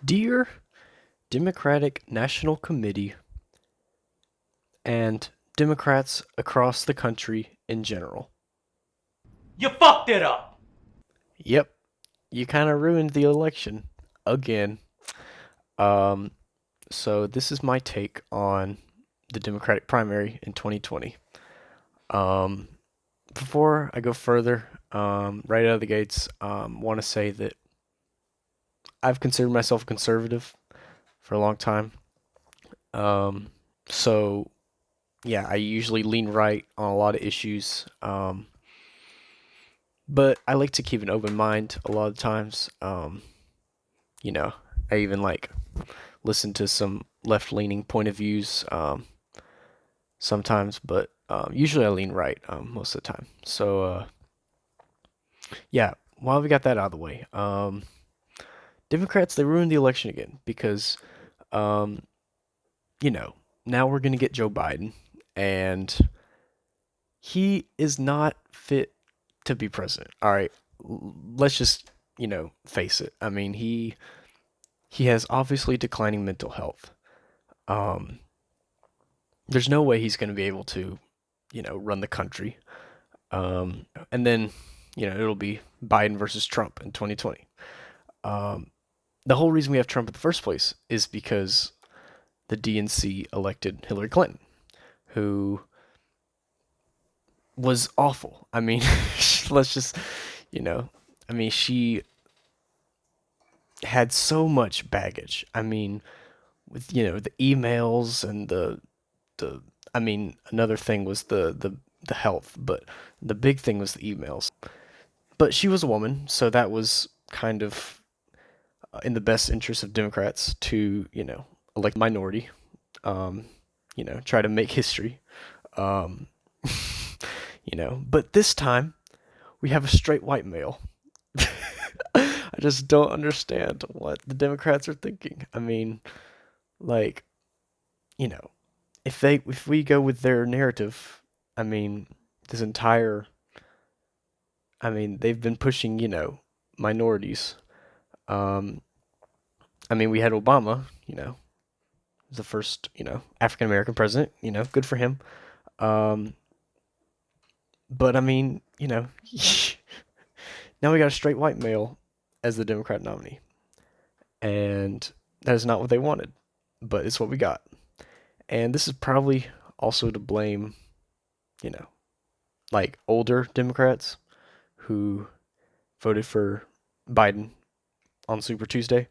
Dear Democratic National Committee and Democrats across the country in general. You fucked it up. Yep, you kind of ruined the election again. Um, so this is my take on the Democratic primary in 2020. Um, Before I go further, right out of the gates, want to say that I've considered myself a conservative for a long time. Um, so yeah, I usually lean right on a lot of issues. But I like to keep an open mind a lot of times. You know, I even like listen to some left-leaning point of views sometimes, but usually I lean right most of the time. So yeah, while we got that out of the way, Democrats they ruined the election again because um, you know now we're gonna get Joe Biden, and he is not fit to be president. All right, let's just face it. I mean he has obviously declining mental health. Um, there's no way he's going to be able to, run the country. And then, it'll be Biden versus Trump in 2020. Um, the whole reason we have Trump in the first place is because the DNC elected Hillary Clinton, who was awful. I mean, let's just, you know, I mean, she had so much baggage. I mean, with the emails and the I mean, another thing was the health, but the big thing was the emails. But she was a woman, so that was kind of in the best interest of Democrats to, elect a minority, um, try to make history. Um, but this time we have a straight white male. I just don't understand what the Democrats are thinking. I mean, like, you know, if we go with their narrative, I mean, this entire they've been pushing, minorities. Um, we had Obama, the first, African American president, good for him. Um, but now we got a straight white male as the Democrat nominee. And that is not what they wanted, but it's what we got. And this is probably also to blame, you know, like older Democrats who voted for Biden on Super Tuesday.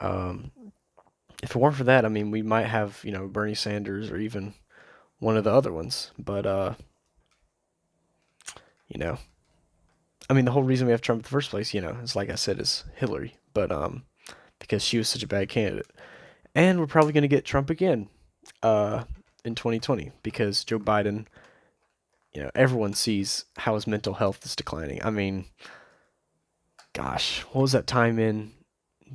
Um, if it weren't for that, we might have, Bernie Sanders or even one of the other ones. But, you know, the whole reason we have Trump in the first place, is like I said, is Hillary. But, because she was such a bad candidate. And we're probably going to get Trump again uh, in 2020 because Joe Biden, everyone sees how his mental health is declining. Gosh, what was that time in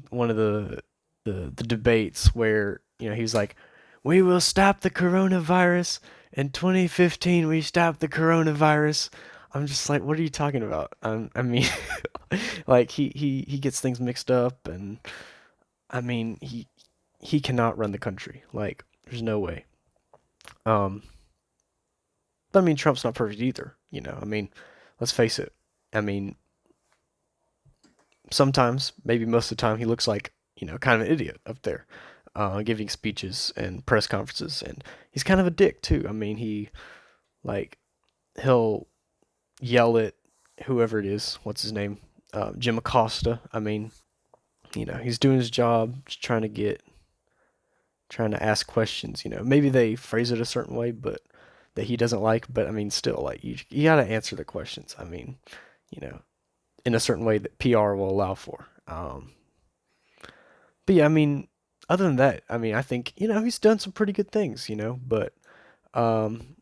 one of the debates where he was like, "We will stop the coronavirus." In 2015, we stopped the coronavirus. I'm just like, what are you talking about? Like he gets things mixed up, and he cannot run the country. Like, there's no way. Um, but Trump's not perfect either. Let's face it. I mean, sometimes, maybe most of the time, he looks like kind of an idiot up there, giving speeches and press conferences, and he's kind of a dick too. Like he'll yell at whoever it is. What's his name? Jim Acosta. He's doing his job, just trying to ask questions. Maybe they phrase it a certain way, but that he doesn't like. But still, like you gotta answer the questions. You know, in a certain way that PR will allow for. But yeah, other than that, I think he's done some pretty good things. But um,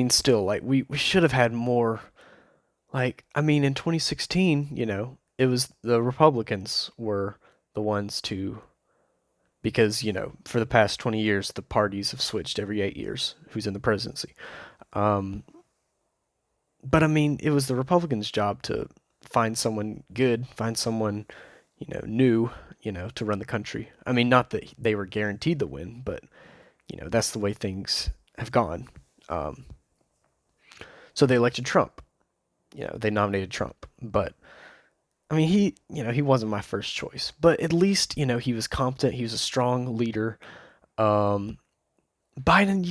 still, like we should have had more. Like, in 2016, it was the Republicans were the ones to because for the past 20 years the parties have switched every 8 years who's in the presidency. Um, but it was the Republicans' job to find someone good, find someone new, to run the country. I mean, not that they were guaranteed the win, but that's the way things have gone. Um, so they elected Trump. They nominated Trump, but I mean, he wasn't my first choice, but at least he was competent. He was a strong leader. Um, Biden,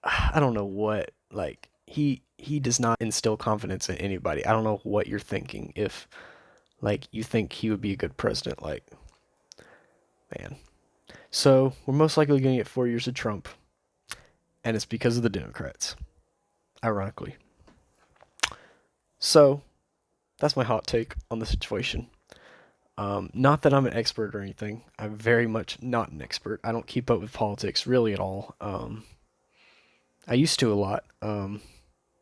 I don't know what, like he does not instill confidence in anybody. I don't know what you're thinking if like you think he would be a good president. Like, man. So we're most likely going to get 4 years of Trump, and it's because of the Democrats, ironically. So that's my hot take on the situation. Not that I'm an expert or anything. I'm very much not an expert. I don't keep up with politics really at all. I used to a lot. In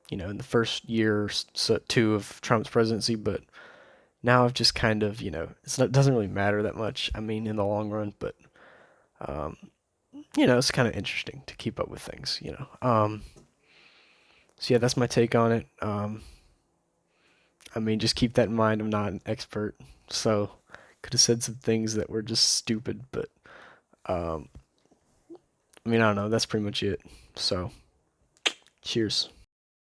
the first year or so, two of Trump's presidency, but now I've just kind of, it doesn't really matter that much. I mean, in the long run, but um, it's kind of interesting to keep up with things. So yeah, that's my take on it. I mean, just keep that in mind. I'm not an expert, so could have said some things that were just stupid, but um, I mean, I don't know. That's pretty much it. So, cheers.